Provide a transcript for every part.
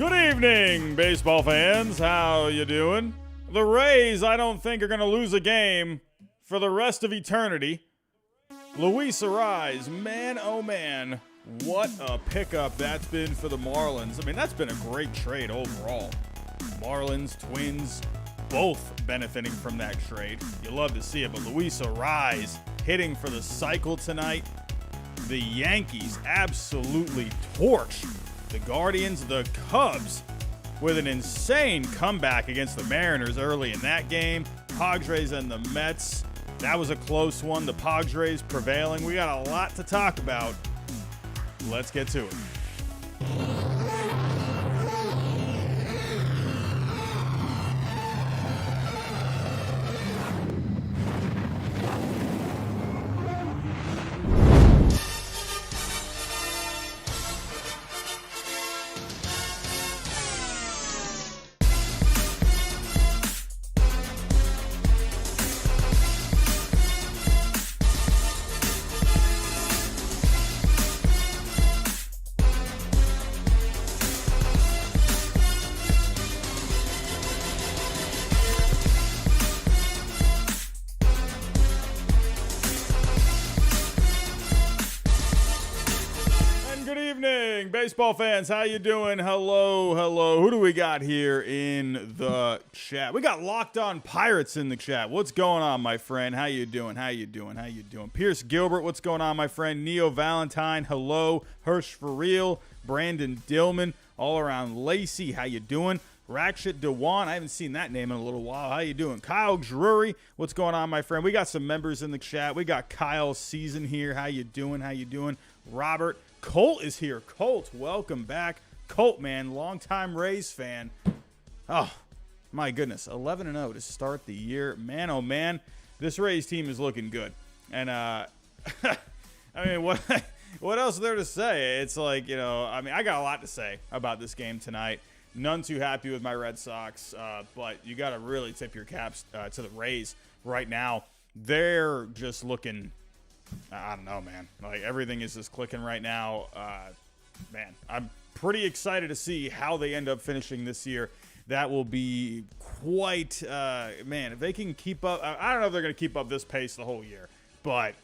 Good evening, baseball fans. How you doing? The Rays, I don't think, are going to lose a game for the rest of eternity. Luis Arraez, man, oh man, what a pickup that's been for the Marlins. I mean, that's been a great trade overall. Marlins, Twins, both benefiting from that trade. You love to see it, but Luis Arraez hitting for the cycle tonight. The Yankees absolutely torched the Guardians, the Cubs, with an insane comeback against the Mariners early in that game. Padres and the Mets, that was a close one. The Padres prevailing. We got a lot to talk about. Let's get to it. Baseball fans, how you doing? Hello. Who do we got here in the chat? We got Locked On Pirates in the chat. What's going on, my friend? How you doing? Pierce Gilbert, what's going on, my friend? Neo Valentine, hello. Hirsch for real. Brandon Dillman, all around Lacey, how you doing? Rakshit Dewan, I haven't seen that name in a little while. How you doing? Kyle Drury, what's going on, my friend? We got some members in the chat. We got Kyle Season here. How you doing? Robert Colt is here. Colt, welcome back. Colt, man, longtime Rays fan. Oh, my goodness. 11-0 to start the year. Man, oh, man, this Rays team is looking good. And, I mean, what else is there to say? It's like, I got a lot to say about this game tonight. None too happy with my Red Sox, but you got to really tip your caps to the Rays right now. They're just looking, I don't know, man. Like, everything is just clicking right now. Man, I'm pretty excited to see how they end up finishing this year. That will be quite, man, if they can keep up. I don't know if they're going to keep up this pace the whole year, but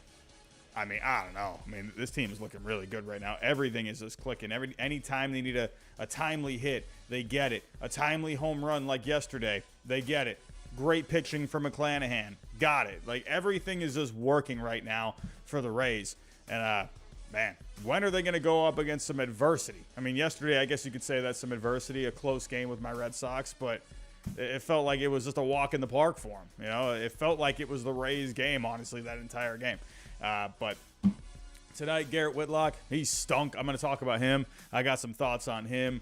I mean, I don't know. I mean, this team is looking really good right now. Everything is just clicking. Anytime they need a timely hit, they get it. A timely home run like yesterday, they get it. Great pitching from McClanahan, got it. Like, everything is just working right now for the Rays. And, man, when are they going to go up against some adversity? I mean, yesterday, I guess you could say that's some adversity, a close game with my Red Sox, but it felt like it was just a walk in the park for them. It felt like it was the Rays game, honestly, that entire game. But tonight, Garrett Whitlock, he stunk. I'm going to talk about him. I got some thoughts on him.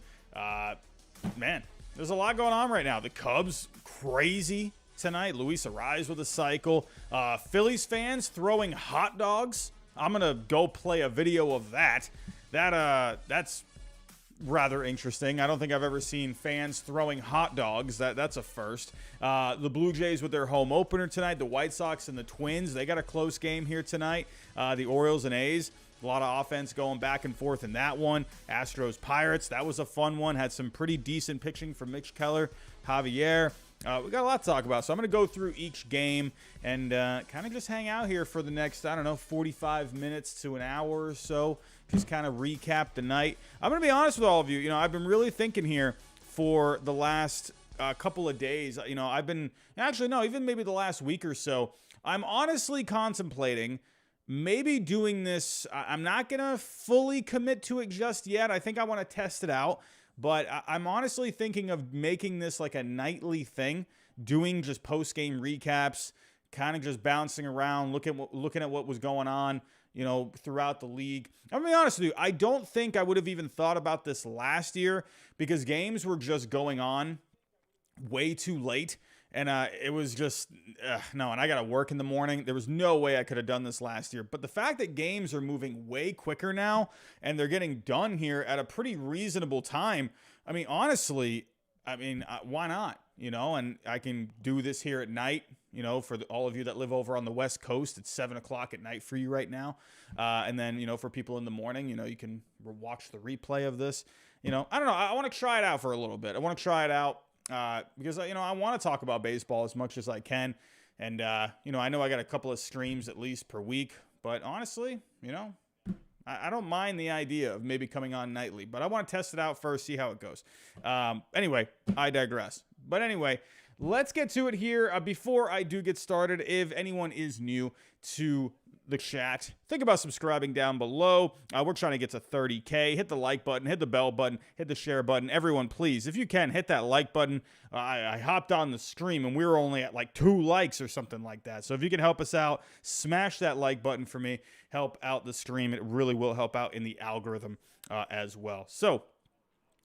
Man, there's a lot going on right now. The Cubs, crazy tonight. Luis Arraez with a cycle. Phillies fans throwing hot dogs. I'm going to go play a video of that. That's rather interesting. I don't think I've ever seen fans throwing hot dogs. That's a first. The Blue Jays with their home opener tonight. The White Sox and the Twins, they got a close game here tonight. The Orioles and A's, a lot of offense going back and forth in that one. Astros Pirates, that was a fun one. Had some pretty decent pitching from Mitch Keller, Javier. We got a lot to talk about, so I'm going to go through each game and kind of just hang out here for the next, 45 minutes to an hour or so. Just kind of recap the night. I'm going to be honest with all of you. I've been really thinking here for the last couple of days. I've been, even maybe the last week or so. I'm honestly contemplating maybe doing this. I'm not going to fully commit to it just yet. I think I want to test it out. But I'm honestly thinking of making this like a nightly thing, doing just post-game recaps, kind of just bouncing around, looking at what was going on, throughout the league. I'm going to be honest with you, I don't think I would have even thought about this last year because games were just going on way too late. And it was just, no, and I got to work in the morning. There was no way I could have done this last year. But the fact that games are moving way quicker now and they're getting done here at a pretty reasonable time, I mean, honestly, why not? And I can do this here at night, for all of you that live over on the West Coast, it's 7 o'clock at night for you right now. And then, for people in the morning, you can watch the replay of this. I don't know. I want to try it out for a little bit. I want to try it out because, I want to talk about baseball as much as I can. And, I know I got a couple of streams at least per week. But honestly, I don't mind the idea of maybe coming on nightly. But I want to test it out first, see how it goes. Anyway, I digress. But anyway, let's get to it here. Before I do get started, if anyone is new to the chat, think about subscribing down below. We're trying to get to 30K. Hit the like button, hit the bell button, hit the share button. Everyone, please, if you can, hit that like button. I hopped on the stream and we were only at like 2 likes or something like that. So if you can help us out, smash that like button for me. Help out the stream. It really will help out in the algorithm as well. So,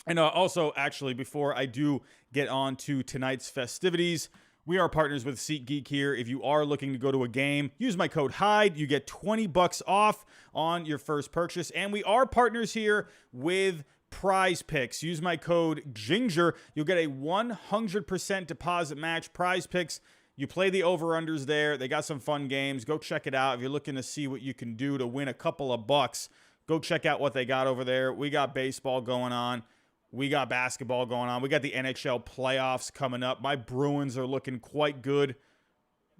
and also, actually, before I do get on to tonight's festivities, we are partners with SeatGeek here. If you are looking to go to a game, use my code HYDE. You get $20 off on your first purchase. And we are partners here with Prize Picks. Use my code GINGER. You'll get a 100% deposit match. Prize Picks, you play the over-unders there. They got some fun games. Go check it out. If you're looking to see what you can do to win a couple of bucks, go check out what they got over there. We got baseball going on. We got basketball going on. We got the NHL playoffs coming up. My Bruins are looking quite good.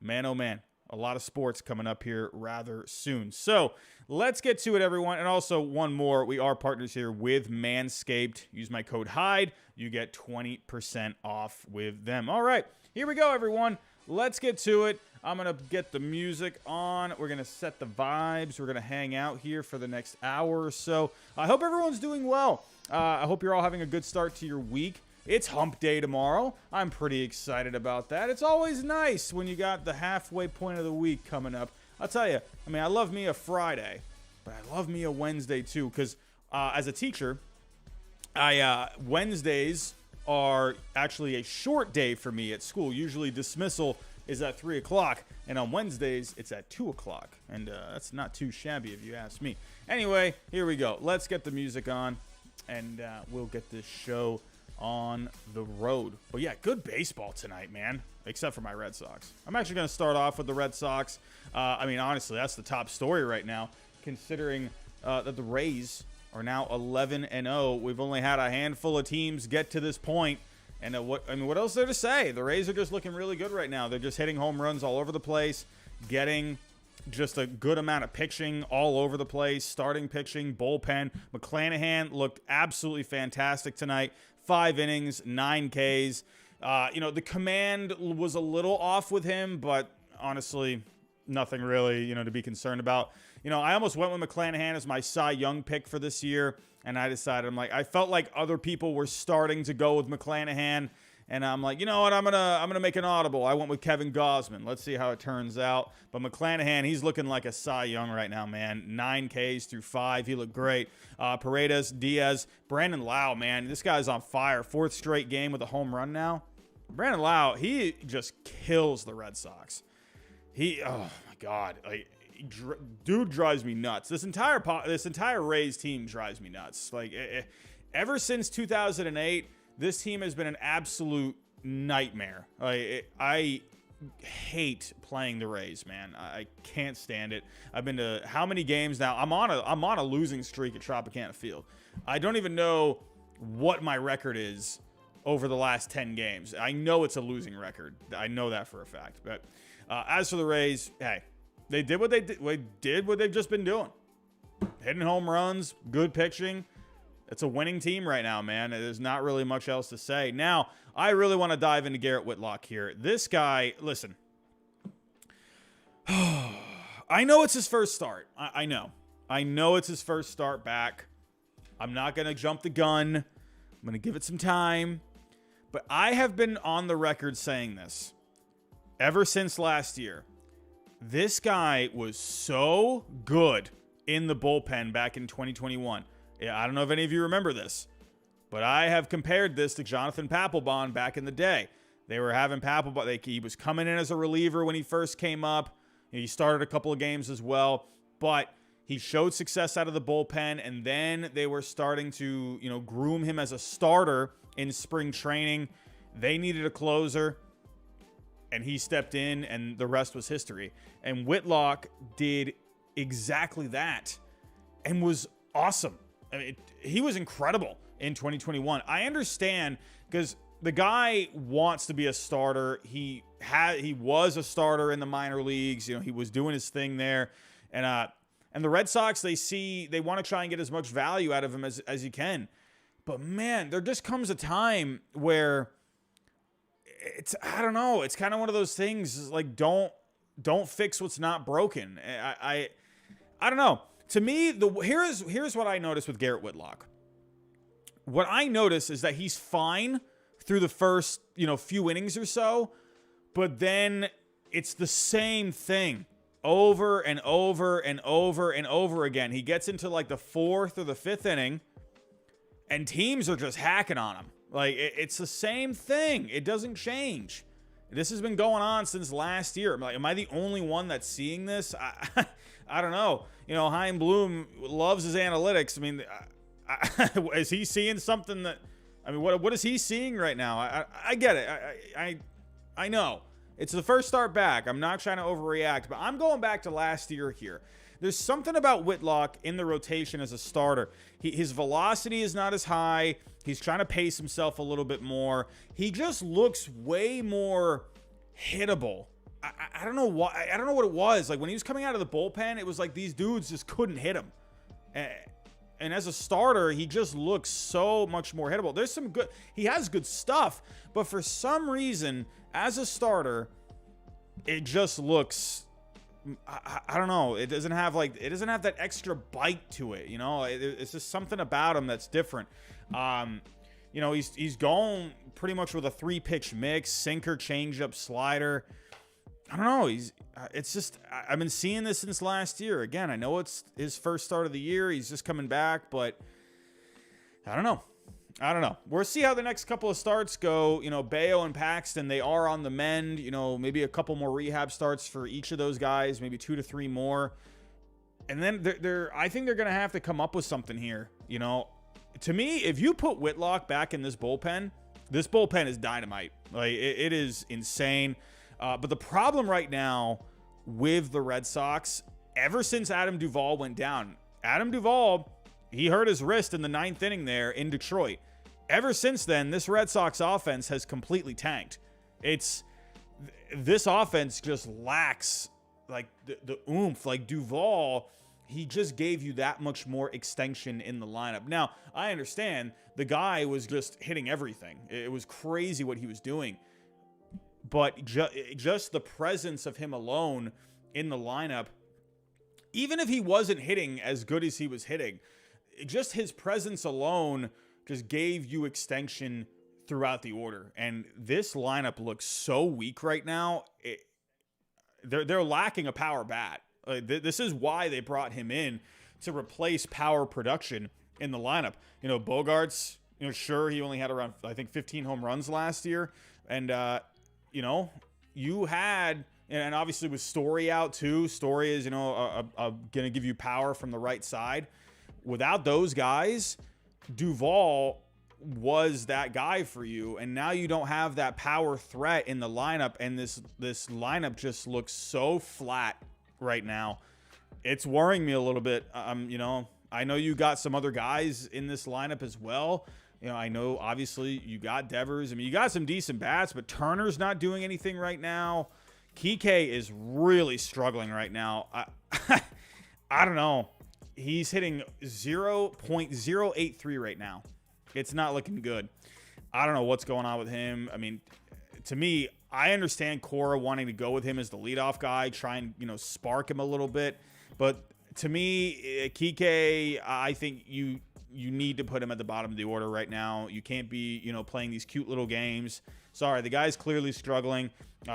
Man, oh man, a lot of sports coming up here rather soon. So let's get to it, everyone. And also one more, we are partners here with Manscaped. Use my code HYDE. You get 20% off with them. All right, here we go, everyone. Let's get to it. I'm going to get the music on. We're going to set the vibes. We're going to hang out here for the next hour or so. I hope everyone's doing well. I hope you're all having a good start to your week. It's hump day tomorrow. I'm pretty excited about that. It's always nice when you got the halfway point of the week coming up. I'll tell you, I love me a Friday, but I love me a Wednesday too, because as a teacher, Wednesdays are actually a short day for me at school. Usually dismissal is at 3 o'clock, and on Wednesdays, it's at 2 o'clock. And that's not too shabby if you ask me. Anyway, here we go. Let's get the music on, and we'll get this show on the road. But yeah, good baseball tonight, man, except for my Red Sox. I'm actually going to start off with the Red Sox. Honestly, that's the top story right now, considering that the Rays are now 11-0. We've only had a handful of teams get to this point. And what else is there to say? The Rays are just looking really good right now. They're just hitting home runs all over the place, getting just a good amount of pitching all over the place, starting pitching, bullpen. McClanahan looked absolutely fantastic tonight. 5 innings, 9 Ks. The command was a little off with him, but honestly, nothing really, to be concerned about. I almost went with McClanahan as my Cy Young pick for this year, and I decided, I felt like other people were starting to go with McClanahan, and I'm like, you know what, I'm gonna make an audible. I went with Kevin Gausman. Let's see how it turns out. But McClanahan, he's looking like a Cy Young right now, man. 9 Ks through 5. He looked great. Paredes, Diaz, Brandon Lau, man. This guy's on fire. 4th straight game with a home run now. Brandon Lau, he just kills the Red Sox. Oh my God, dude drives me nuts. This entire Rays team drives me nuts. Ever since 2008, this team has been an absolute nightmare. I hate playing the Rays, man. I can't stand it. I've been to how many games now? I'm on a losing streak at Tropicana Field. I don't even know what my record is over the last 10 games. I know it's a losing record. I know that for a fact. But as for the Rays, hey, they did what they've just been doing. Hitting home runs, good pitching. It's a winning team right now, man. There's not really much else to say. Now, I really want to dive into Garrett Whitlock here. This guy, listen. I know it's his first start. I know. I know it's his first start back. I'm not going to jump the gun. I'm going to give it some time. But I have been on the record saying this ever since last year. This guy was so good in the bullpen back in 2021. Yeah, I don't know if any of you remember this, but I have compared this to Jonathan Papelbon back in the day. They were having Papelbon. He was coming in as a reliever when he first came up. He started a couple of games as well, but he showed success out of the bullpen, and then they were starting to, groom him as a starter in spring training. They needed a closer. and he stepped in, and the rest was history. And Whitlock did exactly that and was awesome. I mean, he was incredible in 2021. I understand, because the guy wants to be a starter. He was a starter in the minor leagues. You know, he was doing his thing there. And the Red Sox, they want to try and get as much value out of him as you can. But man, there just comes a time where I don't know. It's kind of one of those things, like, don't fix what's not broken. I don't know. To me, here's what I noticed with Garrett Whitlock. What I notice is that he's fine through the first, few innings or so, but then it's the same thing over and over and over and over again. He gets into like the fourth or the fifth inning, and teams are just hacking on him. Like, it's the same thing. It doesn't change. This has been going on since last year. Am I the only one that's seeing this? I don't know. Chaim Bloom loves his analytics. I mean, is he seeing something that? I mean, what is he seeing right now? I get it. I know. It's the first start back. I'm not trying to overreact, but I'm going back to last year here. There's something about Whitlock in the rotation as a starter. His velocity is not as high. He's trying to pace himself a little bit more. He just looks way more hittable. I don't know why. I don't know what it was. Like, when he was coming out of the bullpen, it was like these dudes just couldn't hit him. And as a starter, he just looks so much more hittable. He has good stuff, but for some reason, as a starter, it just looks, I don't know. It doesn't have that extra bite to it. It's just something about him that's different. He's going pretty much with a 3-pitch mix: sinker, changeup, slider. I don't know. It's just, I've been seeing this since last year. Again, I know it's his first start of the year. He's just coming back, but I don't know. We'll see how the next couple of starts go. Bayo and Paxton, they are on the mend. Maybe a couple more rehab starts for each of those guys, maybe 2 to 3 more. And then I think they're going to have to come up with something here. To me, if you put Whitlock back in this bullpen is dynamite. Like, it is insane. But the problem right now with the Red Sox, ever since Adam Duvall went down, he hurt his wrist in the 9th inning there in Detroit. Ever since then, this Red Sox offense has completely tanked. This offense just lacks like the oomph. Like, Duvall, he just gave you that much more extension in the lineup. Now, I understand the guy was just hitting everything. It was crazy what he was doing. But just the presence of him alone in the lineup, even if he wasn't hitting as good as he was hitting, just his presence alone just gave you extension throughout the order. And this lineup looks so weak right now. They're lacking a power bat. This is why they brought him in, to replace power production in the lineup. Bogarts, sure, he only had around, I think, 15 home runs last year. And, you had, and obviously with Story out too. Story is, going to give you power from the right side. Without those guys, Duvall was that guy for you, and now you don't have that power threat in the lineup, and this lineup just looks so flat right now. It's worrying me a little bit. I know you got some other guys in this lineup as well. I know obviously you got Devers. I mean, you got some decent bats, but Turner's not doing anything right now. Kike is really struggling right now. I don't know. He's hitting 0.083 right now. It's not looking good. I don't know what's going on with him. I mean, to me, I understand Cora wanting to go with him as the leadoff guy, try and, spark him a little bit. But to me, Kike, I think you need to put him at the bottom of the order right now. You can't be, playing these cute little games. Sorry, the guy's clearly struggling.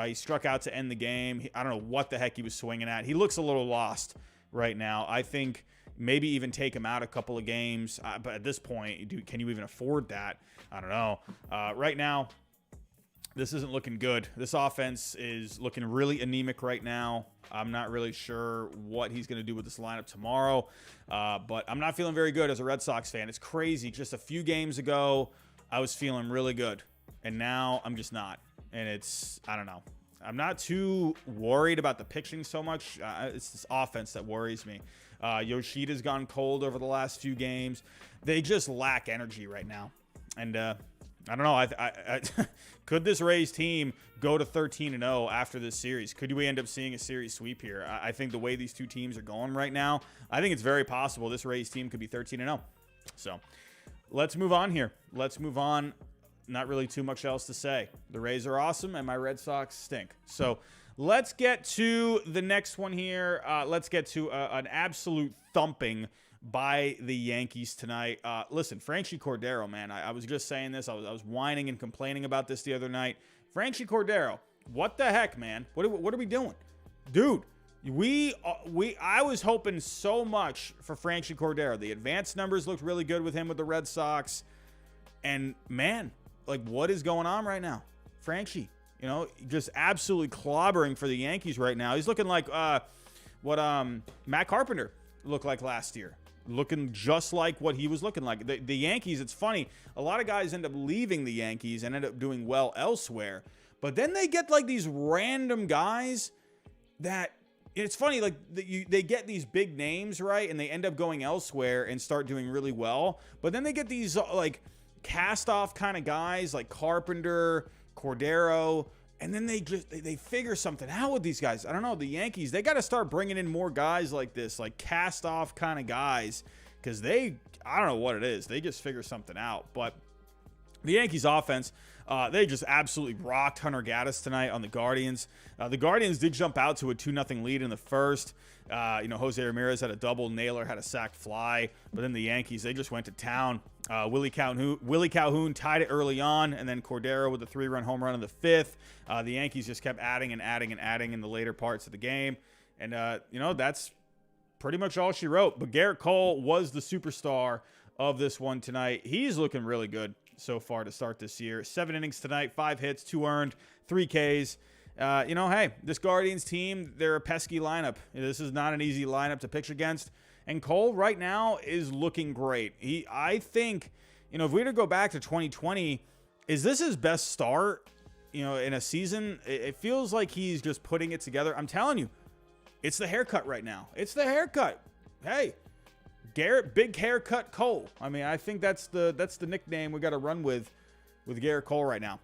He struck out to end the game. I don't know what the heck he was swinging at. He looks a little lost right now. I think maybe even take him out a couple of games. But at this point, can you even afford that? I don't know. Right now, this isn't looking good. This offense is looking really anemic right now. I'm not really sure what he's going to do with this lineup tomorrow, but I'm not feeling very good as a Red Sox fan. It's crazy. Just a few games ago, I was feeling really good, and now I'm just not. And I don't know. I'm not too worried about the pitching so much. It's this offense that worries me. Yoshida's gone cold over the last few games. They just lack energy right now. And I don't know. I could this Rays team go to 13-0 after this series? Could we end up seeing a series sweep here? I think the way these two teams are going right now, I think it's very possible this Rays team could be 13-0. So let's move on here. Let's move on. Not really too much else to say. The Rays are awesome, and my Red Sox stink. So let's get to the next one here. Let's get to an absolute thumping by the Yankees tonight. Listen, Franchy Cordero, man, I was just saying this. I was whining and complaining about this the other night. Franchy Cordero, what the heck, man? What are we doing? Dude, I was hoping so much for Franchy Cordero. The advanced numbers looked really good with him with the Red Sox. And, man, like, what is going on right now? Franchy, just absolutely clobbering for the Yankees right now. He's looking like what Matt Carpenter looked like last year. Looking just like what he was looking like. The Yankees, it's funny, a lot of guys end up leaving the Yankees and end up doing well elsewhere. But then they get like these random guys that, it's funny, like they get these big names, right? And they end up going elsewhere and start doing really well. But then they get these like cast-off kind of guys like Carpenter, Cordero, and then they figure something out with these guys. I don't know, the Yankees, they got to start bringing in more guys like this, like cast-off kind of guys, because I don't know what it is. They just figure something out. But the Yankees offense, they just absolutely rocked Hunter Gaddis tonight on the Guardians. The Guardians did jump out to a 2-0 lead in the first. Jose Ramirez had a double. Naylor had a sac fly. But then the Yankees, they just went to town. Willie Calhoun tied it early on, and then Cordero with a 3-run home run in the fifth. The Yankees just kept adding and adding and adding in the later parts of the game. And, that's pretty much all she wrote. But Garrett Cole was the superstar of this one tonight. He's looking really good so far to start this year. 7 innings tonight, 5 hits, 2 earned, 3 Ks. Hey, this Guardians team, they're a pesky lineup. This is not an easy lineup to pitch against. And Cole right now is looking great. I think, if we were to go back to 2020, is this his best start, in a season? It feels like he's just putting it together. I'm telling you, it's the haircut right now. It's the haircut. Hey, Garrett, big haircut Cole. I mean, I think that's the nickname we got to run with Garrett Cole right now.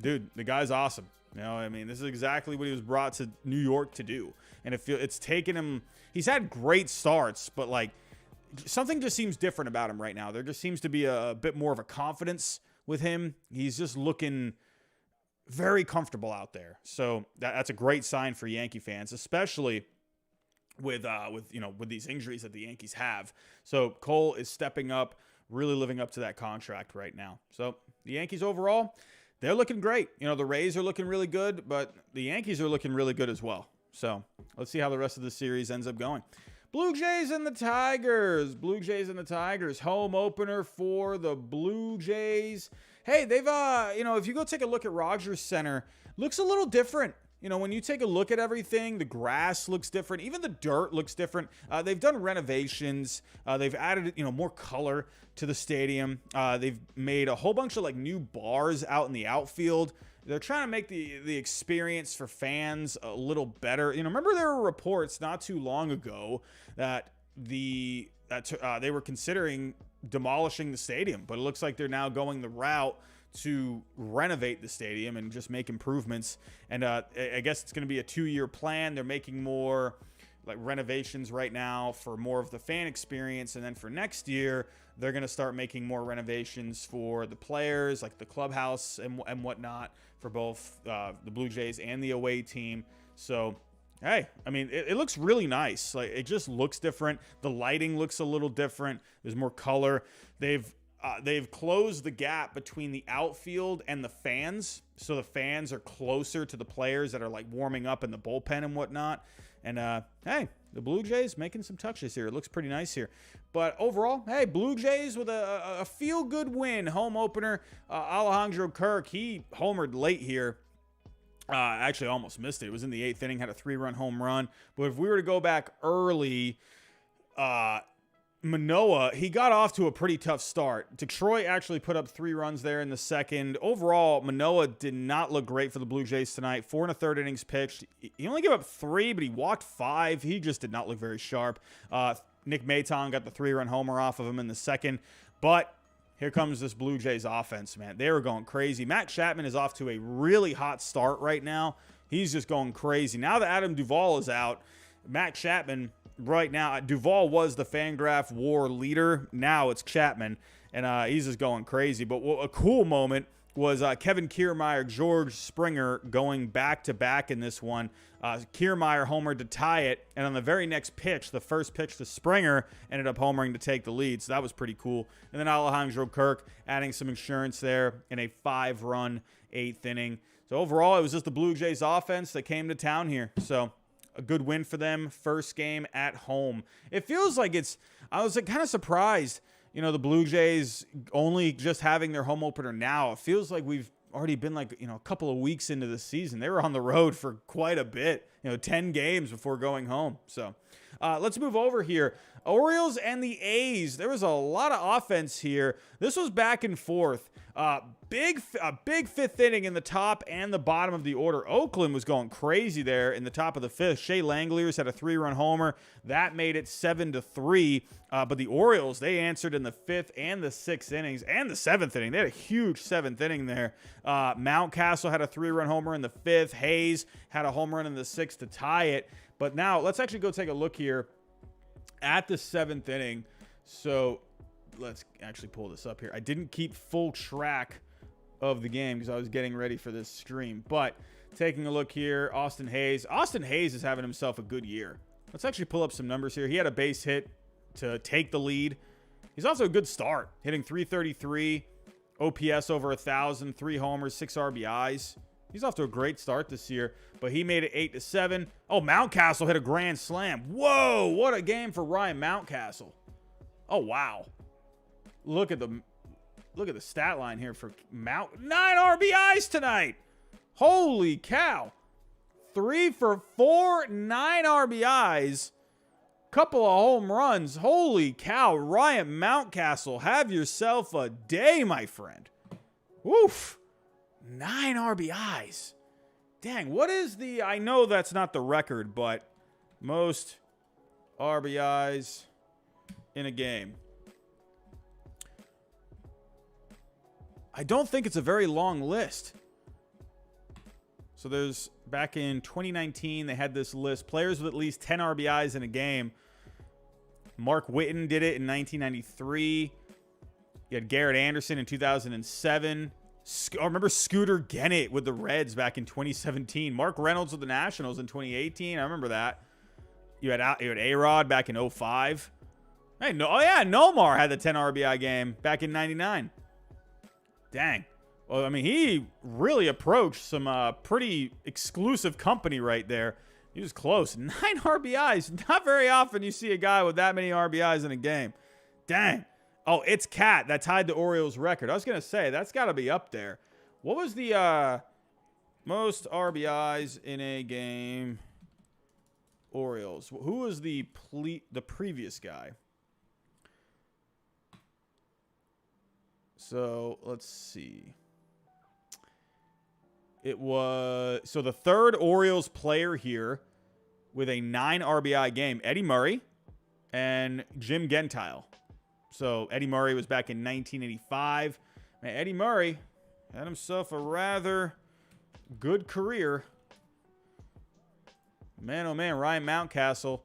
Dude, the guy's awesome. This is exactly what he was brought to New York to do. And it's taken him, he's had great starts, but like something just seems different about him right now. There just seems to be a bit more of a confidence with him. He's just looking very comfortable out there. So that's a great sign for Yankee fans, especially with these injuries that the Yankees have. So Cole is stepping up, really living up to that contract right now. So the Yankees overall, they're looking great. The Rays are looking really good, but the Yankees are looking really good as well. So let's see how the rest of the series ends up going. Blue Jays and the Tigers. Blue Jays and the Tigers. Home opener for the Blue Jays. Hey, they've, if you go take a look at Rogers Center, looks a little different. When you take a look at everything, the grass looks different. Even the dirt looks different. They've done renovations. They've added, more color to the stadium. They've made a whole bunch of like new bars out in the outfield. They're trying to make the experience for fans a little better. Remember there were reports not too long ago that they were considering demolishing the stadium, but it looks like they're now going the route to renovate the stadium and just make improvements. And I guess it's going to be a 2-year plan. They're making more like renovations right now for more of the fan experience, and then for next year they're going to start making more renovations for the players, like the clubhouse and whatnot, for both the Blue Jays and the away team. So hey, it looks really nice. Like, it just looks different. The lighting looks a little different. There's more color. They've closed the gap between the outfield and the fans, so the fans are closer to the players that are like warming up in the bullpen and whatnot. And hey, the Blue Jays making some touches here. It looks pretty nice here. But overall, hey, Blue Jays with a feel-good win. Home opener. Alejandro Kirk, he homered late here. Actually, almost missed it. It was in the 8th inning, had a 3-run home run. But if we were to go back early, Manoah, he got off to a pretty tough start. Detroit actually put up 3 runs there in the second. Overall, Manoah did not look great for the Blue Jays tonight. 4 1/3 innings pitched. He only gave up 3, but he walked 5. He just did not look very sharp. Nick Maton got the 3-run homer off of him in the second. But here comes this Blue Jays offense, man. They were going crazy. Matt Chapman is off to a really hot start right now. He's just going crazy. Now that Adam Duvall is out, Matt Chapman... Right now, Duvall was the Fangraph WAR leader. Now it's Chapman, and he's just going crazy. But a cool moment was Kevin Kiermaier, George Springer going back-to-back in this one. Kiermaier homered to tie it, and on the very next pitch, the first pitch to Springer, ended up homering to take the lead. So that was pretty cool. And then Alejandro Kirk adding some insurance there in a 5-run 8th inning. So overall, it was just the Blue Jays offense that came to town here. So... a good win for them. First game at home. It feels like I was kind of surprised, the Blue Jays only just having their home opener now. It feels like we've already been a couple of weeks into the season. They were on the road for quite a bit, 10 games before going home. So let's move over here. Orioles and the A's. There was a lot of offense here. This was back and forth. Big 5th inning in the top and the bottom of the order. Oakland was going crazy there in the top of the 5th. Shea Langeliers had a 3-run homer. That made it 7-3. But the Orioles, they answered in the 5th and the 6th innings and the 7th inning. They had a huge 7th inning there. Mountcastle had a 3-run homer in the 5th. Hayes had a home run in the 6th to tie it. But now let's actually go take a look here at the 7th inning. So let's actually pull this up here. I didn't keep full track of the game because I was getting ready for this stream. But taking a look here, Austin Hayes. Austin Hayes is having himself a good year. Let's actually pull up some numbers here. He had a base hit to take the lead. He's also a good start, hitting .333, OPS over 1,000, 3 homers, 6 RBIs. He's off to a great start this year, but he made it 8-7. Oh, Mountcastle hit a grand slam. Whoa, what a game for Ryan Mountcastle. Oh, wow. Look at the stat line here for 9 RBIs tonight. Holy cow. 3 for 4, 9 RBIs. Couple of home runs. Holy cow. Ryan Mountcastle, have yourself a day, my friend. Woof. 9 RBIs. Dang, what is I know that's not the record, but most RBIs in a game. I don't think it's a very long list. So there's, back in 2019, they had this list. Players with at least 10 RBIs in a game. Mark Whitten did it in 1993. You had Garrett Anderson in 2007. I remember Scooter Gennett with the Reds back in 2017. Mark Reynolds with the Nationals in 2018. I remember that. You had A-Rod back in 2005. Hey, Nomar had the 10 RBI game back in 99. Dang. Well, I mean, he really approached some pretty exclusive company right there. He was close. 9 RBIs. Not very often you see a guy with that many RBIs in a game. Dang. Oh, it's Cat that tied the Orioles record. I was going to say, that's got to be up there. What was the most RBIs in a game? Orioles. Who was the previous guy? So, let's see. It was, so the third Orioles player here with a 9 RBI game, Eddie Murray and Jim Gentile. So Eddie Murray was back in 1985. Man, Eddie Murray had himself a rather good career. Man, oh man, Ryan Mountcastle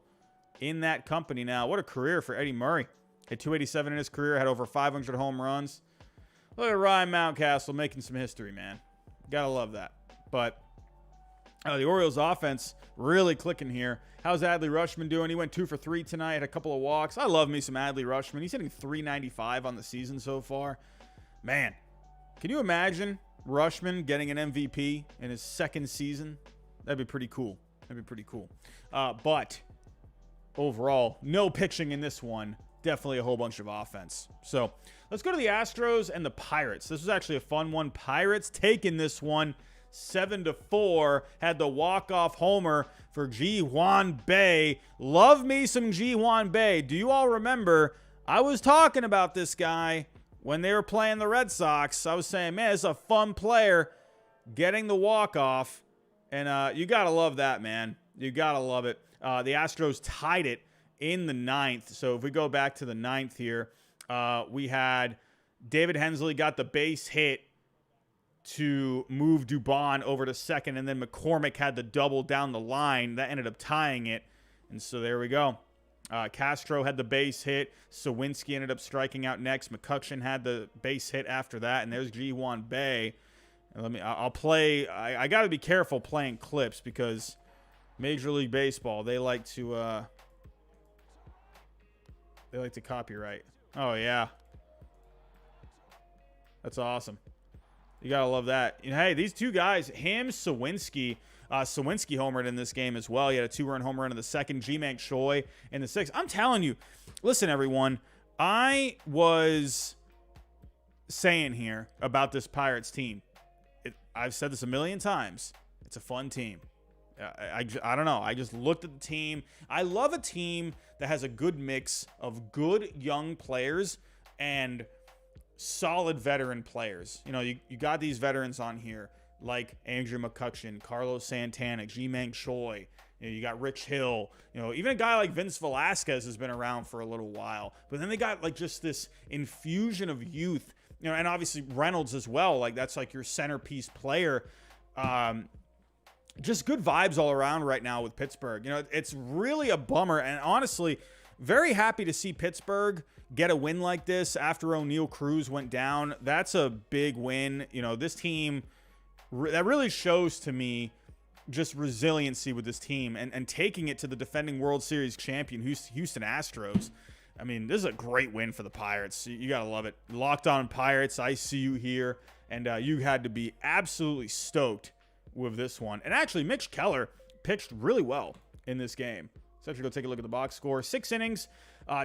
in that company now. What a career for Eddie Murray. Hit 287 in his career, had over 500 home runs. Look at Ryan Mountcastle making some history, man. Gotta love that. But the Orioles offense really clicking here. How's Adley Rutschman doing? He went 2 for 3 tonight, had a couple of walks. I love me some Adley Rutschman. He's hitting .395 on the season so far. Man, can you imagine Rutschman getting an MVP in his second season? That'd be pretty cool. That'd be pretty cool. But overall, no pitching in this one. Definitely a whole bunch of offense. So let's go to the Astros and the Pirates. This was actually a fun one. Pirates taking this one 7-4. Had the walk-off homer for Ji-Hwan Bae. Love me some Ji-Hwan Bae. Do you all remember I was talking about this guy when they were playing the Red Sox. I was saying, man, it's a fun player getting the walk-off. And you got to love that, man. You got to love it. The Astros tied it in the ninth. So if we go back to the ninth here, we had David Hensley got the base hit to move Dubon over to second, and then McCormick had the double down the line. That ended up tying it. And so there we go. Castro had the base hit. Sawinski ended up striking out next. McCutcheon had the base hit after that, and there's Ji-Hwan Bae. I'll play. I got to be careful playing clips because Major League Baseball, they like to copyright. Oh yeah, that's awesome. You gotta love that. Hey, these two guys, Sawinski homered in this game as well. He had a 2-run home run in the second. Ji-Man Choi in the sixth. I'm telling you, listen, everyone. I was saying here about this Pirates team. I've said this a million times. It's a fun team. I don't know. I just looked at the team. I love a team that has a good mix of good young players and solid veteran players. You know, you got these veterans on here like Andrew McCutcheon, Carlos Santana, Ji-Man Choi. You got Rich Hill. Even a guy like Vince Velasquez has been around for a little while. But then they got like just this infusion of youth. And obviously Reynolds as well. Like that's like your centerpiece player. Just good vibes all around right now with Pittsburgh. It's really a bummer. And honestly, very happy to see Pittsburgh get a win like this after O'Neal Cruz went down. That's a big win. This team, that really shows to me just resiliency with this team and taking it to the defending World Series champion, Houston Astros. I mean, this is a great win for the Pirates. You got to love it. Locked On Pirates, I see you here. And you had to be absolutely stoked with this one. And actually, Mitch Keller pitched really well in this game. So let's go take a look at the box score. 6 innings,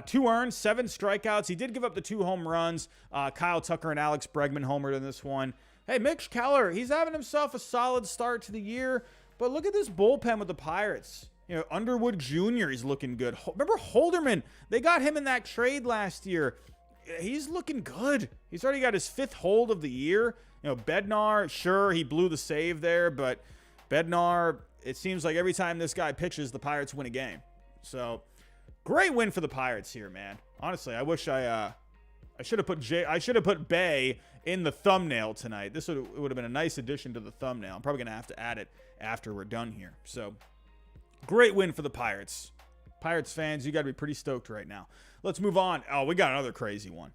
2 earned, 7 strikeouts. He did give up the 2 home runs. Kyle Tucker and Alex Bregman homered in this one. Hey, Mitch Keller, he's having himself a solid start to the year. But look at this bullpen with the Pirates. Underwood Jr. is looking good. Remember Holderman? They got him in that trade last year. He's looking good. He's already got his 5th hold of the year. Bednar, sure, he blew the save there, but Bednar, it seems like every time this guy pitches, the Pirates win a game. So, great win for the Pirates here, man. Honestly, I wish I should have put Bay in the thumbnail tonight. This would have been a nice addition to the thumbnail. I'm probably going to have to add it after we're done here. So, great win for the Pirates. Pirates fans, you got to be pretty stoked right now. Let's move on. Oh, we got another crazy one.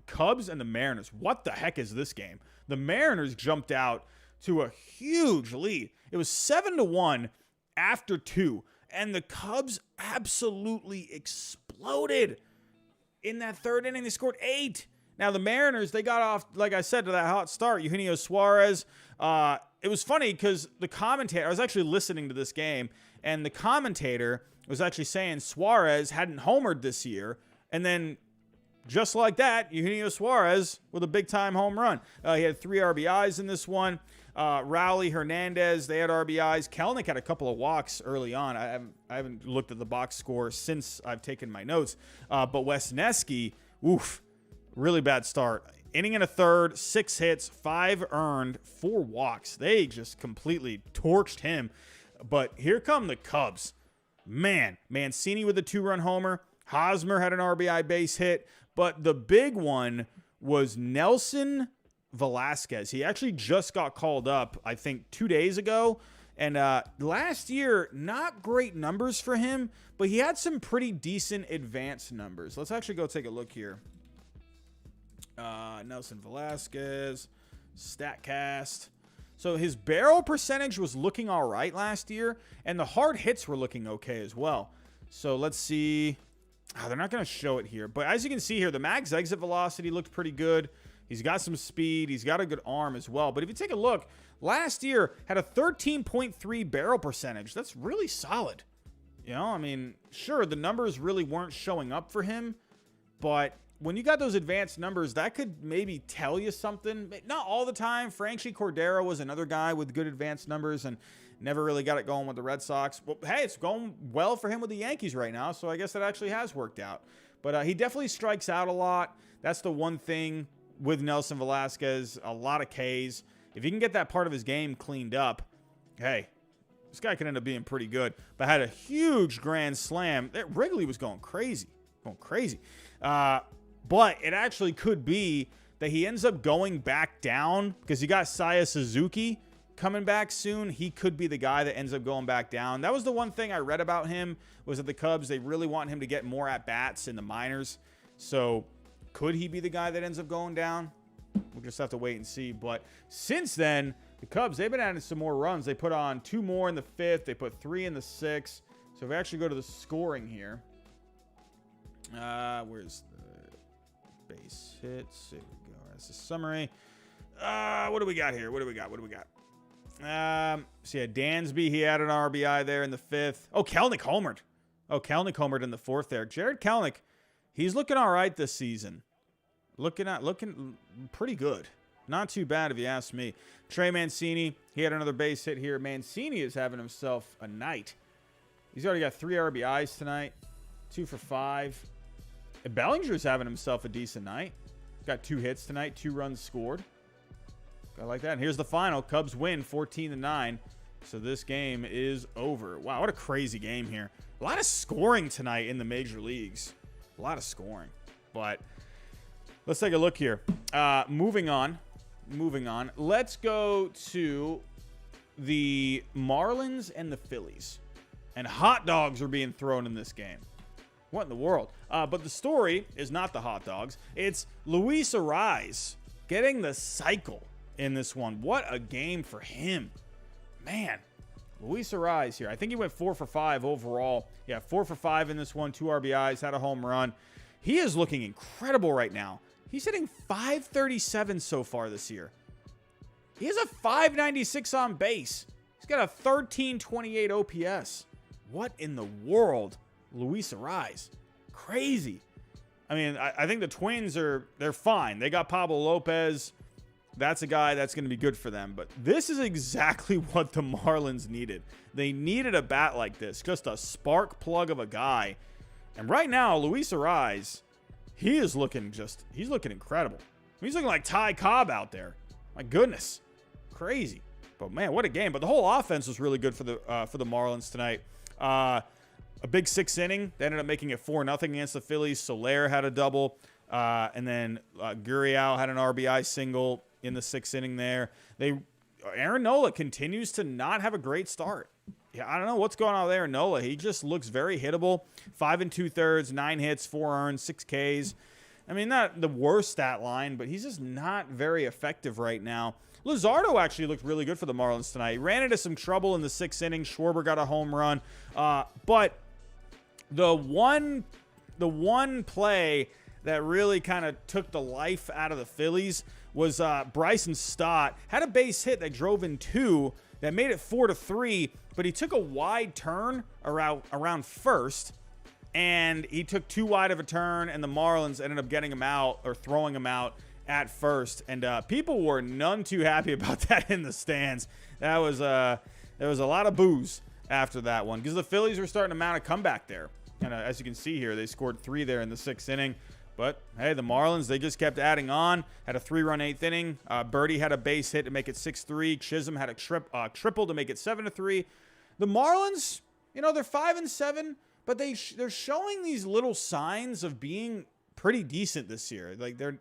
Cubs and the Mariners. What the heck is this game? The Mariners jumped out to a huge lead. It was 7-1 after 2. And the Cubs absolutely exploded. In that 3rd inning, they scored 8. Now, the Mariners, they got off, like I said, to that hot start. Eugenio Suarez. It was funny because the commentator, I was actually listening to this game, and the commentator was actually saying Suarez hadn't homered this year. And then, just like that, Eugenio Suarez with a big-time home run. He had 3 RBIs in this one. Rowley, Hernandez, they had RBIs. Kelenic had a couple of walks early on. I haven't looked at the box score since I've taken my notes. But Wesneski, really bad start. Inning and a third, 6 hits, 5 earned, 4 walks. They just completely torched him. But here come the Cubs. Man, Mancini with a 2-run homer. Hosmer had an RBI base hit. But the big one was Nelson Velasquez. He actually just got called up, I think, 2 days ago. And last year, not great numbers for him, but he had some pretty decent advanced numbers. Let's actually go take a look here. Nelson Velasquez, StatCast. So his barrel percentage was looking all right last year, and the hard hits were looking okay as well. So let's see. They're not going to show it here. But as you can see here, the max exit velocity looked pretty good. He's got some speed. He's got a good arm as well. But if you take a look, last year had a 13.3 barrel percentage. That's really solid. Sure, the numbers really weren't showing up for him. But when you got those advanced numbers, that could maybe tell you something. Not all the time. Franchy Cordero was another guy with good advanced numbers and never really got it going with the Red Sox. Well, hey, it's going well for him with the Yankees right now, so I guess that actually has worked out. But he definitely strikes out a lot. That's the one thing with Nelson Velasquez, a lot of Ks. If he can get that part of his game cleaned up, hey, this guy can end up being pretty good. But had a huge grand slam. Wrigley was going crazy. But it actually could be that he ends up going back down because you got Saya Suzuki coming back soon. He could be the guy that ends up going back down. That was the one thing I read about him, was that the Cubs, they really want him to get more at-bats in the minors. So could he be the guy that ends up going down? We'll just have to wait and see. But since then, the Cubs, they've been adding some more runs. They put on 2 more in the 5th. They put 3 in the 6th. So if we actually go to the scoring here, where's the base hits? There we go. That's the summary. What do we got here? What do we got? So yeah, Dansby, he had an RBI there in the 5th. Oh, Kelenic homered. In the 4th there. Jared Kelenic, he's looking all right this season. Looking pretty good. Not too bad if you ask me. Trey Mancini, he had another base hit here. Mancini is having himself a night. He's already got 3 RBIs tonight. 2 for 5. And Bellinger's having himself a decent night. Got 2 hits tonight, 2 runs scored. I like that. And here's the final. Cubs win 14-9. So this game is over. Wow, what a crazy game here. A lot of scoring tonight in the major leagues. A lot of scoring. But let's take a look here. Moving on. Let's go to the Marlins and the Phillies. And hot dogs are being thrown in this game. What in the world? But the story is not the hot dogs. It's Luis Arraez getting the cycle in this one. What a game for him. Man, Luis Arraez here. I think he went 4 for 5 overall. Yeah, 4 for 5 in this one. 2 RBIs, had a home run. He is looking incredible right now. He's hitting .537 so far this year. He has a .596 on base. He's got a 1328 OPS. What in the world? Luis Arraez. Crazy. I mean, I think the Twins they're fine. They got Pablo Lopez. That's a guy that's going to be good for them. But this is exactly what the Marlins needed. They needed a bat like this. Just a spark plug of a guy. And right now, Luis Arraez, he's looking incredible. He's looking like Ty Cobb out there. My goodness. Crazy. But man, what a game. But the whole offense was really good for the Marlins tonight. A big 6th inning. They ended up making it 4-0 against the Phillies. Sorare had a double. And then Gurriel had an RBI single in the 6th inning there. Aaron Nola continues to not have a great start. Yeah, I don't know what's going on there in Nola. He just looks very hittable. 5 2/3, 9 hits, 4 earned, 6 Ks. I mean, not the worst stat line, but he's just not very effective right now. Luzardo actually looked really good for the Marlins tonight. He ran into some trouble in the 6th inning. Schwarber got a home run. But the one play that really kind of took the life out of the Phillies was Bryson Stott. Had a base hit that drove in 2 that made it 4-3, but he took a wide turn around first, and he took too wide of a turn, and the Marlins ended up getting him out or throwing him out at first. And people were none too happy about that in the stands. There was a lot of boos after that one because the Phillies were starting to mount a comeback there. And as you can see here, they scored 3 there in the 6th inning. But, hey, the Marlins, they just kept adding on. Had a 3-run 8th inning. Birdie had a base hit to make it 6-3. Chisholm had a triple to make it 7-3. The Marlins, they're 5-7, but they're showing these little signs of being pretty decent this year. Like, they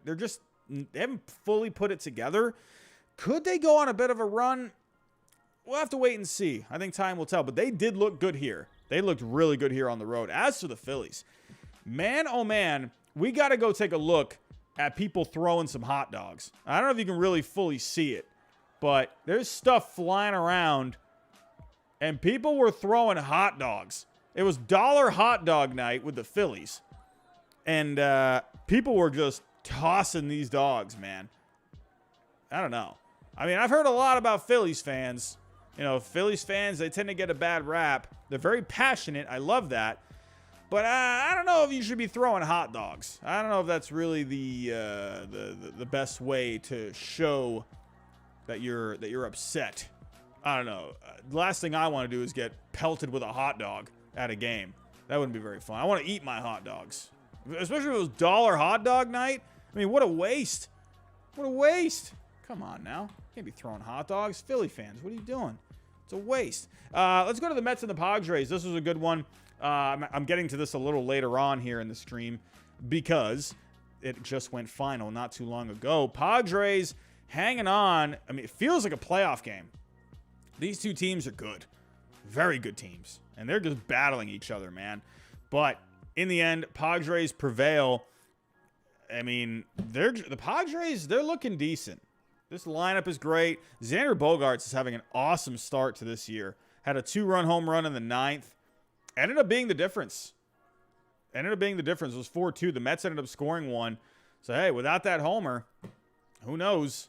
haven't fully put it together. Could they go on a bit of a run? We'll have to wait and see. I think time will tell. But they did look good here. They looked really good here on the road. As to the Phillies, man, oh man, we got to go take a look at people throwing some hot dogs. I don't know if you can really fully see it, but there's stuff flying around, and people were throwing hot dogs. It was dollar hot dog night with the Phillies, and people were just tossing these dogs, man. I don't know. I mean, I've heard a lot about Phillies fans. Phillies fans, they tend to get a bad rap. They're very passionate. I love that. But I don't know if you should be throwing hot dogs. I don't know if that's really the best way to show that you're upset. I don't know. The last thing I want to do is get pelted with a hot dog at a game. That wouldn't be very fun. I want to eat my hot dogs. Especially if it was dollar hot dog night. I mean, what a waste. What a waste. Come on now. Can't be throwing hot dogs. Philly fans, what are you doing? It's a waste. Let's go to the Mets and the Padres. This was a good one. I'm getting to this a little later on here in the stream because it just went final not too long ago. Padres hanging on. I mean, it feels like a playoff game. These two teams are good. Very good teams. And they're just battling each other, man. But in the end, Padres prevail. I mean, the Padres, they're looking decent. This lineup is great. Xander Bogaerts is having an awesome start to this year. Had a 2-run home run in the 9th. Ended up being the difference. It was 4-2. The Mets ended up scoring one. So, hey, without that homer, who knows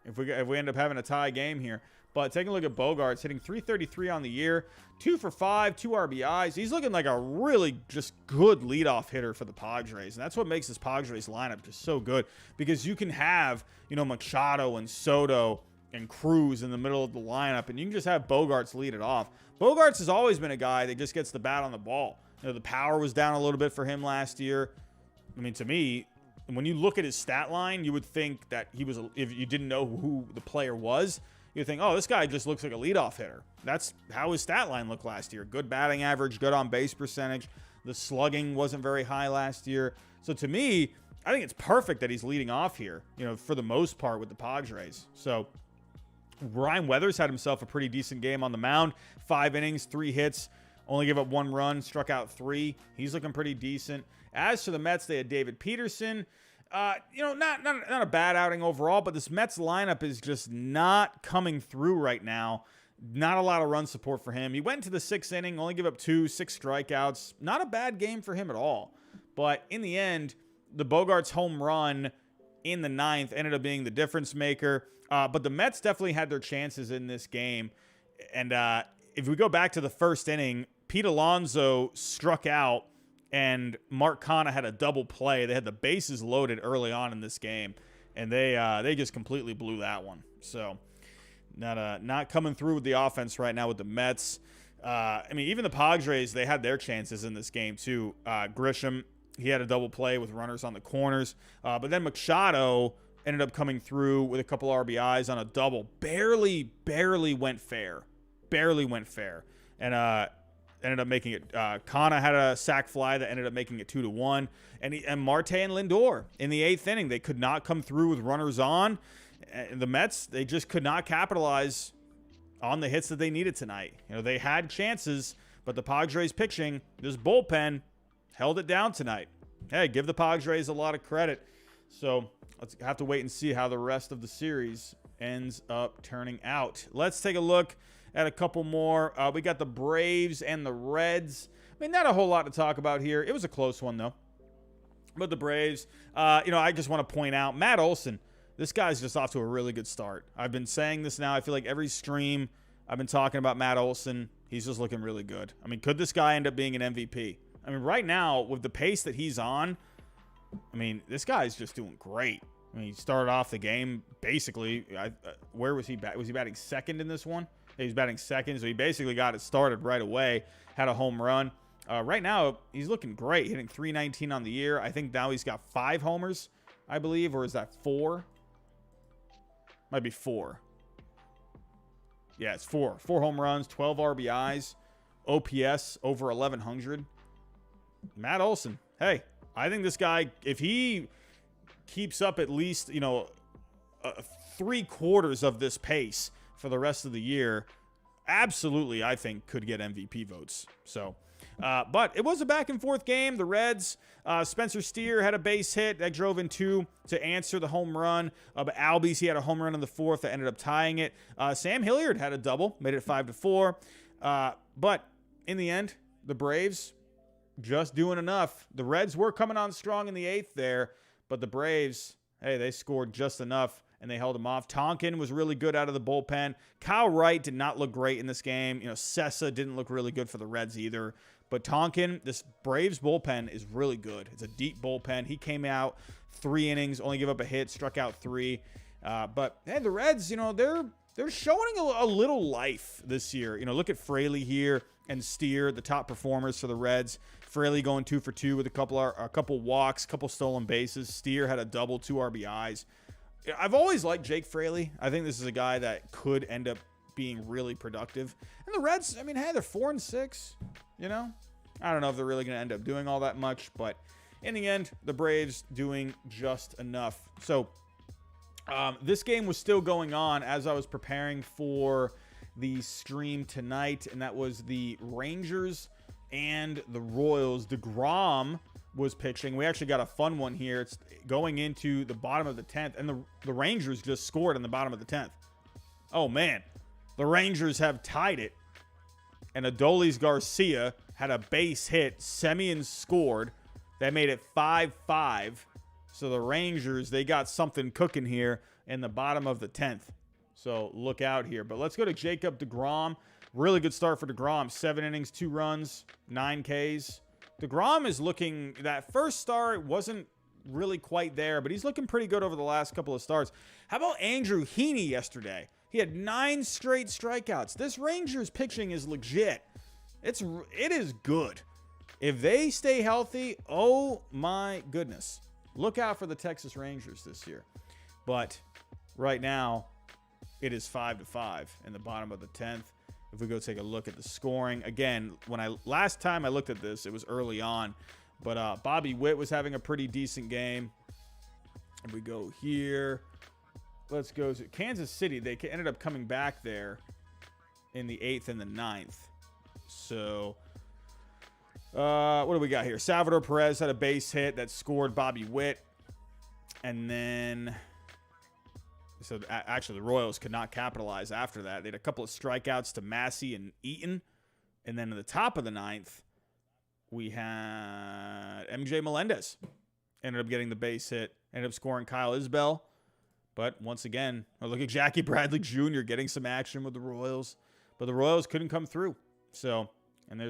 if we end up having a tie game here. But taking a look at Bogaerts, hitting .333 on the year, 2 for 5, 2 RBIs. He's looking like a really just good leadoff hitter for the Padres. And that's what makes this Padres lineup just so good. Because you can have, Machado and Soto and Cruz in the middle of the lineup, and you can just have Bogaerts lead it off. Bogaerts has always been a guy that just gets the bat on the ball. The power was down a little bit for him last year. I mean, to me, when you look at his stat line, you would think that he was, if you didn't know who the player was, you think, oh, this guy just looks like a leadoff hitter. That's how his stat line looked last year. Good batting average, good on base percentage. The slugging wasn't very high last year. So to me, I think it's perfect that he's leading off here, for the most part with the Padres. So Ryan Weathers had himself a pretty decent game on the mound. 5 innings, 3 hits, only gave up 1 run, struck out 3. He's looking pretty decent. As for the Mets, they had David Peterson. Not a bad outing overall, but this Mets lineup is just not coming through right now. Not a lot of run support for him. He went to the 6th inning, only gave up 6 strikeouts. Not a bad game for him at all. But in the end, the Bogaerts home run in the 9th ended up being the difference maker. But the Mets definitely had their chances in this game. And if we go back to the 1st inning, Pete Alonso struck out and Mark Canha had a double play. They had the bases loaded early on in this game, and they just completely blew that one. So not coming through with the offense right now with the Mets. I mean, even the Padres, they had their chances in this game too. Grisham, he had a double play with runners on the corners. But then Machado ended up coming through with a couple RBIs on a double. Barely went fair. And ended up making it. Canha had a sac fly that ended up making it 2-1. And Marte and Lindor in the 8th inning, they could not come through with runners on. And the Mets, they just could not capitalize on the hits that they needed tonight. They had chances, but the Padres pitching, this bullpen, held it down tonight. Hey, give the Padres a lot of credit. So let's have to wait and see how the rest of the series ends up turning out. Let's take a look at a couple more. We got the Braves and the Reds. I mean, not a whole lot to talk about here. It was a close one, though. But the Braves, I just want to point out, Matt Olson, this guy's just off to a really good start. I've been saying this now. I feel like every stream I've been talking about Matt Olson. He's just looking really good. I mean, could this guy end up being an MVP? I mean, right now, with the pace that he's on, I mean, this guy's just doing great. I mean, he started off the game basically. Where was he? Was he batting second in this one? He was batting second, so he basically got it started right away. Had a home run. Right now, he's looking great, hitting .319 on the year. I think now he's got 5 homers, I believe, or is that 4? Might be 4. Yeah, it's 4. 4 home runs, 12 RBIs, OPS over 1,100. Matt Olson, hey, I think this guy, if he keeps up at least, 3/4 of this pace for the rest of the year, absolutely, I think, could get MVP votes. So, but it was a back and forth game. The Reds, Spencer Steer had a base hit that drove in 2 to answer the home run. But Albies, he had a home run in the 4th that ended up tying it. Sam Hilliard had a double, made it 5-4. But in the end, the Braves just doing enough. The Reds were coming on strong in the 8th there, but the Braves, hey, they scored just enough and they held him off. Tonkin was really good out of the bullpen. Kyle Wright did not look great in this game. Sessa didn't look really good for the Reds either. But Tonkin, this Braves bullpen is really good. It's a deep bullpen. He came out 3 innings, only gave up a hit, struck out 3. But hey, the Reds, they're showing a little life this year. Look at Fraley here and Steer, the top performers for the Reds. Fraley going 2 for 2 with a couple walks, couple stolen bases. Steer had a double, 2 RBIs. I've always liked Jake Fraley. I think this is a guy that could end up being really productive. And the Reds, I mean, hey, they're 4-6, you know? I don't know if they're really going to end up doing all that much, but in the end, the Braves doing just enough. So this game was still going on as I was preparing for the stream tonight, and that was the Rangers and the Royals. DeGrom was pitching. We actually got a fun one here. It's going into the bottom of the 10th, and the Rangers just scored in the bottom of the 10th. Oh, man. The Rangers have tied it, and Adolis Garcia had a base hit. Semien scored. That made it 5-5. So the Rangers, they got something cooking here in the bottom of the 10th. So look out here. But let's go to Jacob deGrom. Really good start for deGrom. 7 innings, 2 runs, 9 Ks. deGrom is looking, that first start wasn't really quite there, but he's looking pretty good over the last couple of starts. How about Andrew Heaney yesterday? He had 9 straight strikeouts. This Rangers pitching is legit. It is good. If they stay healthy, oh my goodness. Look out for the Texas Rangers this year. But right now, it is 5-5 in the bottom of the 10th. If we go take a look at the scoring, again, last time I looked at this, it was early on, but Bobby Witt was having a pretty decent game. If we go here, let's go to Kansas City. They ended up coming back there in the 8th and the 9th. So, what do we got here? Salvador Perez had a base hit that scored Bobby Witt, and then. So, actually, the Royals could not capitalize after that. They had a couple of strikeouts to Massey and Eaton. And then at the top of the 9th, we had MJ Melendez. Ended up getting the base hit. Ended up scoring Kyle Isbell. But once again, look at Jackie Bradley Jr. getting some action with the Royals. But the Royals couldn't come through. So, and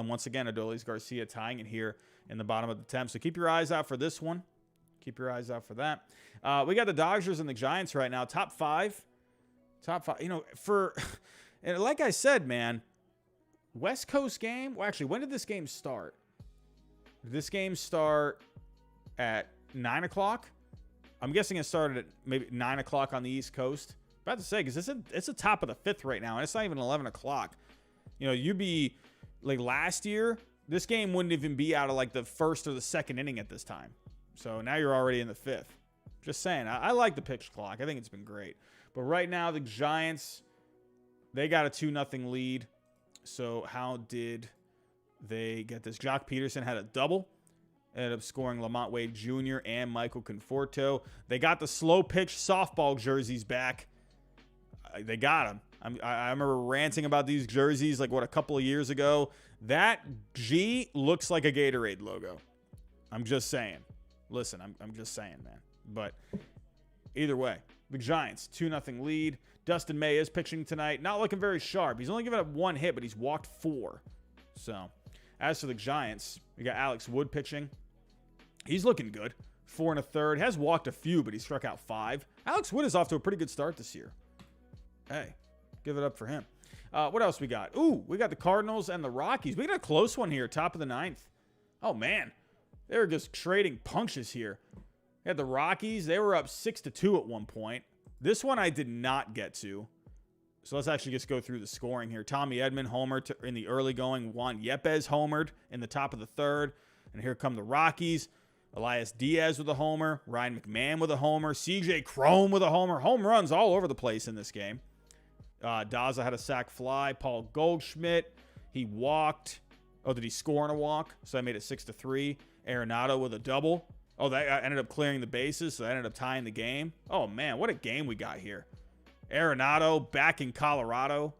once again, Adolis Garcia tying it here in the bottom of the 10th. So keep your eyes out for this one. Keep your eyes out for that. We got the Dodgers and the Giants right now. Top five. You know, and like I said, man, West Coast game. Well, actually, when did this game start? Did this game start at 9 o'clock? I'm guessing it started at maybe 9 o'clock on the East Coast. About to say, because it's the top of the 5th right now, and it's not even 11 o'clock. You know, you'd be like last year, this game wouldn't even be out of like the first or the second inning at this time. So now you're already in the 5th. Just saying. I like the pitch clock. I think it's been great. But right now, the Giants, they got a 2-0 lead. So how did they get this? Jock Peterson had a double. Ended up scoring Lamont Wade Jr. and Michael Conforto. They got the slow pitch softball jerseys back. They got them. I remember ranting about these jerseys like, a couple of years ago. That G looks like a Gatorade logo. I'm just saying. Listen, I'm just saying, man. But either way, the Giants, 2-0 lead. Dustin May is pitching tonight. Not looking very sharp. He's only given up 1 hit, but he's walked 4. So, as for the Giants, we got Alex Wood pitching. He's looking good. 4 1/3. Has walked a few, but he struck out 5. Alex Wood is off to a pretty good start this year. Hey, give it up for him. What else we got? Ooh, we got the Cardinals and the Rockies. We got a close one here, top of the 9th. Oh, man. They were just trading punches here. We had the Rockies. They were up 6-2 at one point. This one I did not get to. So let's actually just go through the scoring here. Tommy Edman homered in the early going. Juan Yepes homered in the top of the 3rd. And here come the Rockies. Elias Diaz with a homer. Ryan McMahon with a homer. CJ Cron with a homer. Home runs all over the place in this game. Daza had a sac fly. Paul Goldschmidt, he walked. Oh, did he score on a walk? So I made it 6-3. Arenado with a double. Oh, that ended up clearing the bases, so that ended up tying the game. Oh, man, what a game we got here. Arenado back in Colorado.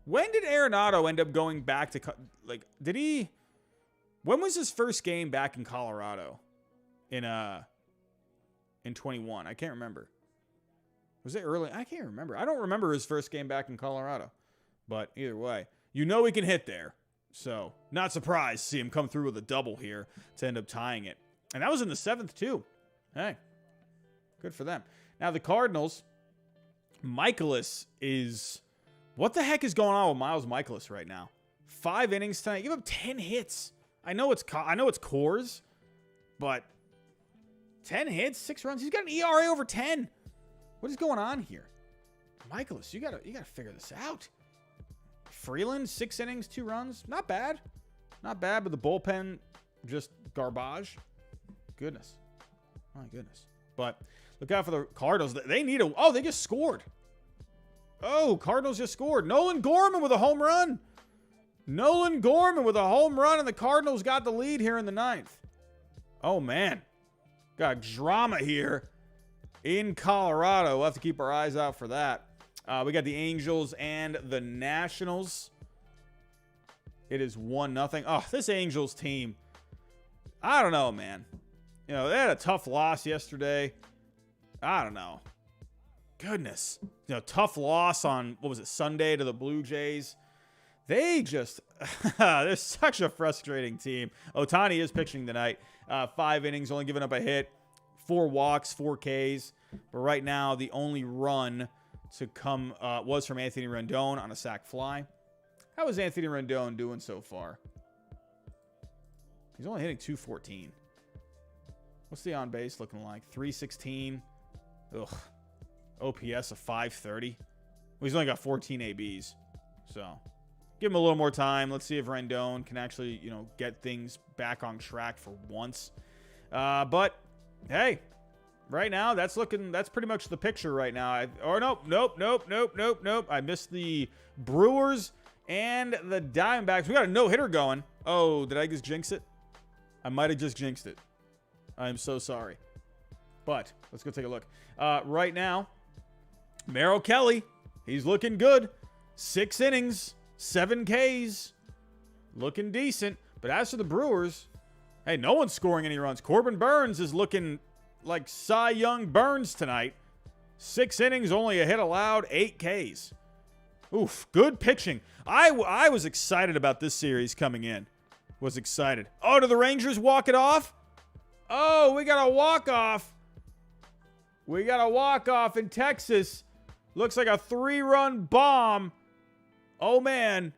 When did Arenado end up going back to, when was his first game back in Colorado? In 21. I can't remember. Was it early? I can't remember. I don't remember his first game back in Colorado. But either way, you know he can hit there. So, not surprised to see him come through with a double here to end up tying it. And that was in the 7th, too. Hey, good for them. Now, the Cardinals, Michaelis is... What the heck is going on with Miles Michaelis right now? 5 innings tonight. Give up 10 hits. I know it's Coors, but 10 hits, 6 runs. He's got an ERA over 10. What is going on here? Michaelis, you gotta figure this out. Freeland, 6 innings, 2 runs. Not bad. Not bad, but the bullpen, just garbage. Goodness. My goodness. But look out for the Cardinals. They need a... Oh, they just scored. Oh, Cardinals just scored. Nolan Gorman with a home run. Nolan Gorman with a home run, and the Cardinals got the lead here in the 9th. Oh, man. Got drama here in Colorado. We'll have to keep our eyes out for that. We got the Angels and the Nationals. It is 1-0. Oh, this Angels team. I don't know, man. You know, they had a tough loss yesterday. I don't know. Goodness. You know, tough loss on, what was it, Sunday to the Blue Jays. They just, they're such a frustrating team. Ohtani is pitching tonight. 5 innings, only giving up a hit. 4 walks, 4 Ks. But right now, the only run to come was from Anthony Rendon on a sac fly. How is Anthony Rendon doing so far? He's only hitting .214. What's the on base looking like? .316. Ugh. OPS of .530. Well, he's only got 14 ABs. So, give him a little more time. Let's see if Rendon can actually, you know, get things back on track for once. But, hey, right now, that's pretty much the picture right now. Nope. I missed the Brewers and the Diamondbacks. We got a no-hitter going. Oh, did I just jinx it? I might have just jinxed it. I'm so sorry. But let's go take a look. Right now, Merrill Kelly, he's looking good. 6 innings, 7 Ks. Looking decent. But as for the Brewers, hey, no one's scoring any runs. Corbin Burns is looking like Cy Young Burns tonight. 6 innings, only a hit allowed, 8 Ks. Oof, good pitching. I was excited about this series coming in. Was excited. Oh, do the Rangers walk it off? Oh, we got a walk-off. We got a walk-off in Texas. Looks like a 3-run bomb. Oh, man.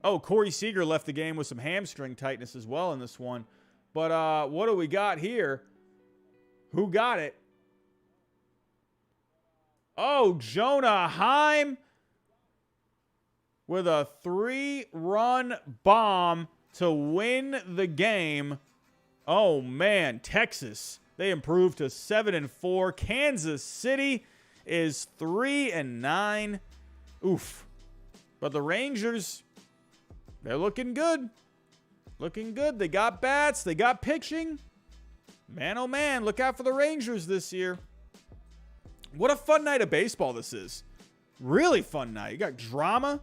Oh, Corey Seager left the game with some hamstring tightness as well in this one. But what do we got here? Who got it? Oh, Jonah Heim with a 3-run bomb to win the game. Oh, man. Texas, they improved to 7-4. Kansas City is 3-9. Oof. But the Rangers, they're looking good. Looking good. They got bats. They got pitching. Man, oh, man. Look out for the Rangers this year. What a fun night of baseball this is. Really fun night. You got drama.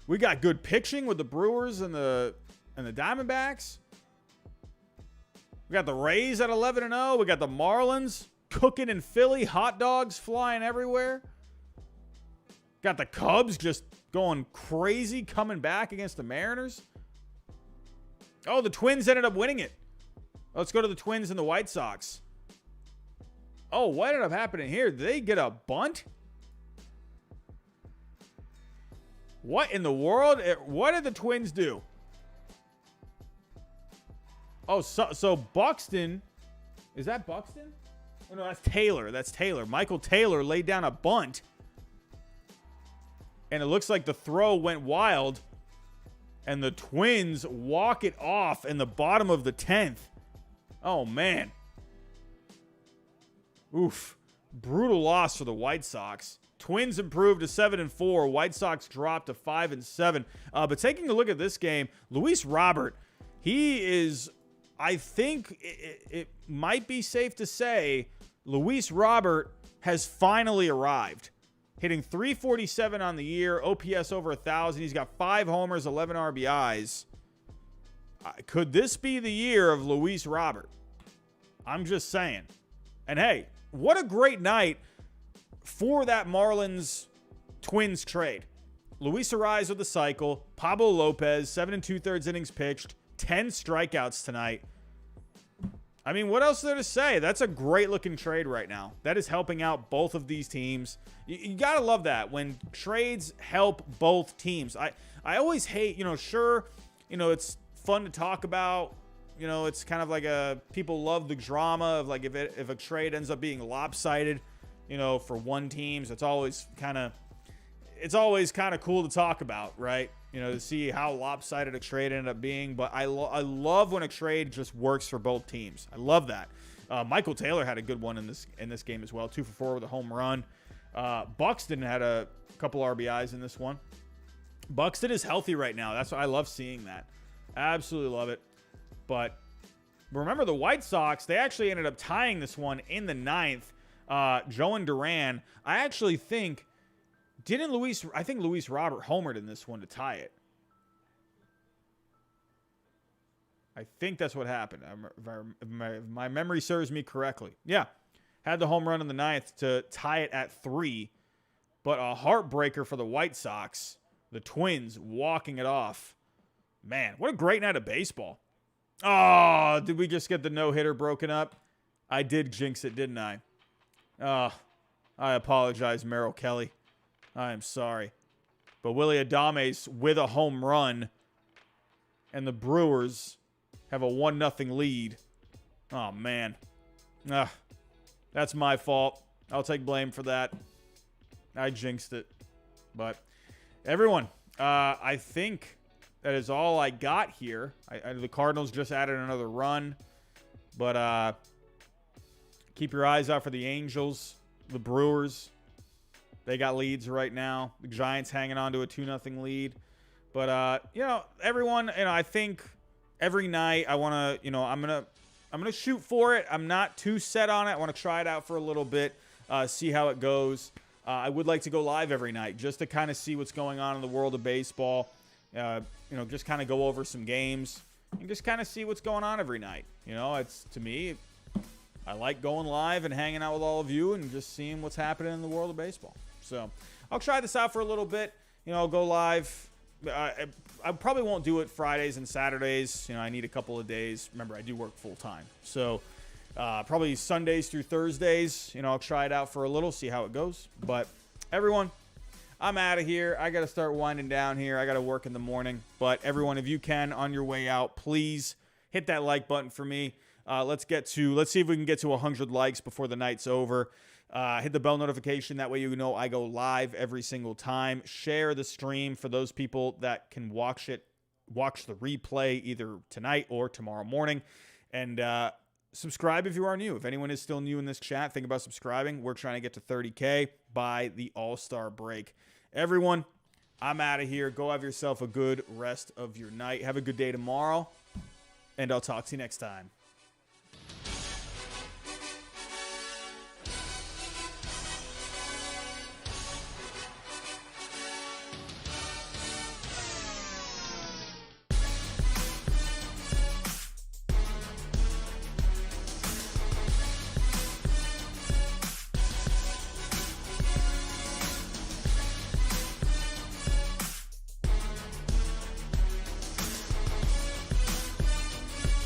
We got good pitching with the Brewers and the Diamondbacks. We got the Rays at 11-0. We got the Marlins cooking in Philly. Hot dogs flying everywhere. Got the Cubs just going crazy, coming back against the Mariners. Oh, the Twins ended up winning it. Let's go to the Twins and the White Sox. Oh, what ended up happening here? Did they get a bunt? What in the world? What did the Twins do? Oh, so Buxton. Is that Buxton? Oh, no, that's Taylor. That's Taylor. Michael Taylor laid down a bunt. And it looks like the throw went wild. And the Twins walk it off in the bottom of the 10th. Oh, man. Oof. Brutal loss for the White Sox. Twins improved to 7-4. White Sox dropped to 5-7. But taking a look at this game, Luis Robert, he is, I think it might be safe to say, Luis Robert has finally arrived. Hitting .347 on the year, OPS over 1,000. He's got 5 homers, 11 RBIs. Could this be the year of Luis Robert? I'm just saying. And hey, what a great night for that Marlins Twins trade. Luis Arraez with the cycle. Pablo Lopez, 7 2/3 innings pitched. 10 strikeouts tonight. I mean, what else is there to say? That's a great looking trade right now. That is helping out both of these teams. You got to love that when trades help both teams. I always hate, sure, it's fun to talk about. You know, it's kind of like people love the drama of like if a trade ends up being lopsided, you know, for one team. So it's always kind of cool to talk about, right? You know, to see how lopsided a trade ended up being. But I love when a trade just works for both teams. I love that. Michael Taylor had a good one in this game as well, 2 for 4 with a home run. Buxton had a couple RBIs in this one. Buxton is healthy right now. That's why I love seeing that. Absolutely love it. But remember the White Sox, they actually ended up tying this one in the 9th. Joe and Duran, I actually think, I think Luis Robert homered in this one to tie it. I think that's what happened. If my memory serves me correctly. Yeah. Had the home run in the 9th to tie it at 3. But a heartbreaker for the White Sox. The Twins walking it off. Man, what a great night of baseball. Oh, did we just get the no-hitter broken up? I did jinx it, didn't I? I apologize, Merrill Kelly. I am sorry. But Willie Adames with a home run. And the Brewers have a 1-0 lead. Oh, man. That's my fault. I'll take blame for that. I jinxed it. But everyone, I think that is all I got here. The Cardinals just added another run. But keep your eyes out for the Angels, the Brewers. They got leads right now. The Giants hanging on to a 2-0 lead. But, everyone, I think every night I want to, I'm going to shoot for it. I'm not too set on it. I want to try it out for a little bit, see how it goes. I would like to go live every night just to kind of see what's going on in the world of baseball. Just kind of go over some games and just kind of see what's going on every night. It's, to me, I like going live and hanging out with all of you and just seeing what's happening in the world of baseball. So I'll try this out for a little bit. I'll go live. I probably won't do it Fridays and Saturdays. I need a couple of days. Remember, I do work full time. So probably Sundays through Thursdays. I'll try it out for a little, see how it goes. But everyone, I'm out of here. I got to start winding down here. I got to work in the morning. But everyone, if you can, on your way out, please hit that like button for me. Let's see if we can get to 100 likes before the night's over. Hit the bell notification. That way you know I go live every single time. Share the stream for those people that can watch the replay either tonight or tomorrow morning. And subscribe if you are new. If anyone is still new in this chat, think about subscribing. We're trying to get to 30K by the All-Star break. Everyone, I'm out of here. Go have yourself a good rest of your night. Have a good day tomorrow, and I'll talk to you next time.